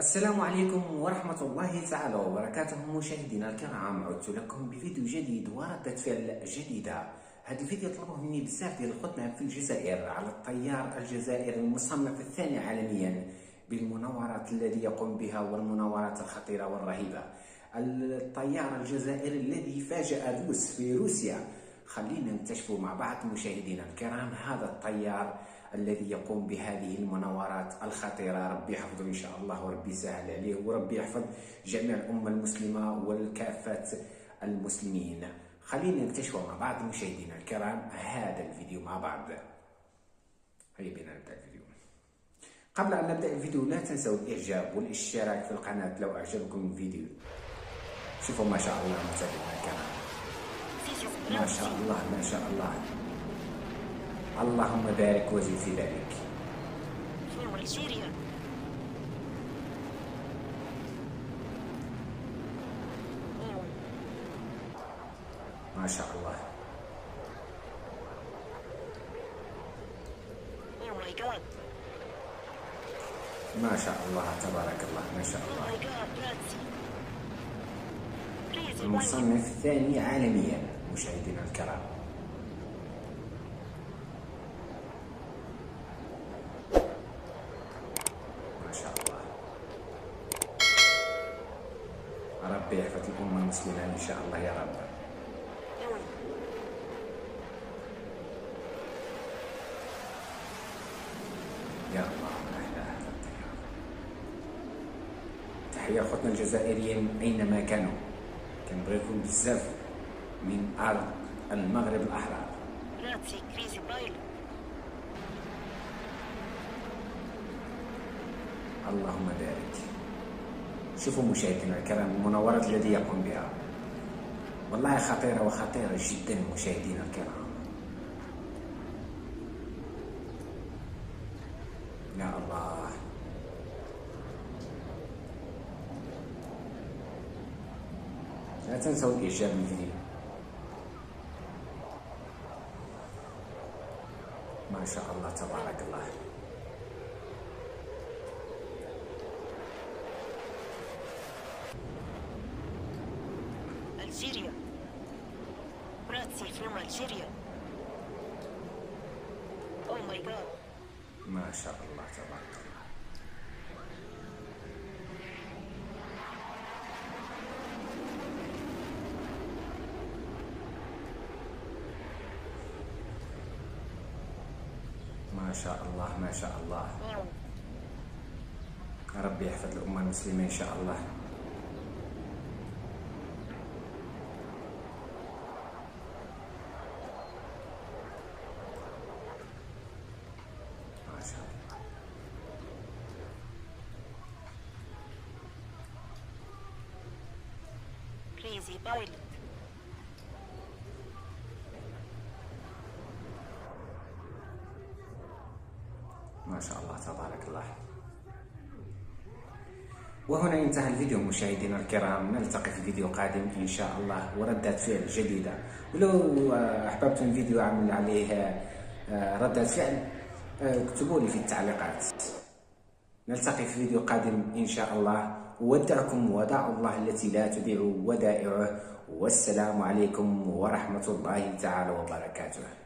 السلام عليكم ورحمة الله تعالى وبركاته. مشاهدينا الكرام، عدت لكم بفيديو جديد وردة فعل جديدة. هذا الفيديو طلبوه مني بزاف ديال الخدام في الجزائر على الطيار الجزائري المصنف الثاني عالميا بالمناورات الذي يقوم بها والمناورات الخطيرة والرهيبة. الطيار الجزائري الذي فاجأ الروس في روسيا. خلينا نكتشفوا مع بعض مشاهدينا الكرام هذا الطيار الذي يقوم بهذه المناورات الخطيرة. ربي يحفظه إن شاء الله وربي يسهل عليه وربي يحفظ جميع الأمة المسلمة والكافة المسلمين. خلينا نكتشف مع بعض مشاهدينا الكرام هذا الفيديو مع بعض. هيا بنا نبدأ الفيديو. قبل أن نبدأ الفيديو لا تنسوا الإعجاب والاشتراك في القناة لو أعجبكم الفيديو. شوفوا ما شاء الله متابعينا الكرام، ما شاء الله ما شاء الله، اللهم بارك وزد في ذلك. ما شاء الله. ما شاء الله تبارك الله ما شاء الله. المصنف الثاني عالميا مشاهدينا الكرام. ما شاء الله. ربي يحفظ الأمة المسلمة إن شاء الله يا رب. يا الله أحلى هذا الطيار. تحية أخوتنا الجزائريين أينما كانوا، كنبغيكم بزاف من أرض المغرب الأحرار. اللهم بارك. شوفوا مشاهدينا الكرام المناورات التي يقوم بها، والله خطيرة وخطيرة جدا مشاهدينا الكرام. يا الله. لا تنسوا الإعجاب بالفيديو. ما شاء الله تبارك الله. Algeria. Brazil from Algeria. Oh my God. ما شاء الله تبارك الله. ما شاء الله ما شاء الله. ربي يحفظ الأمة المسلمة إن شاء الله. ما شاء الله. Crazy pilot. ما شاء الله تبارك الله. وهنا ينتهي الفيديو مشاهدينا الكرام، نلتقي في فيديو قادم إن شاء الله وردة فعل جديدة. ولو أحببتم الفيديو أعمل عليه ردة فعل اكتبوا لي في التعليقات. نلتقي في فيديو قادم إن شاء الله. ودعكم وداع الله التي لا تضيع ودائعه، والسلام عليكم ورحمة الله تعالى وبركاته.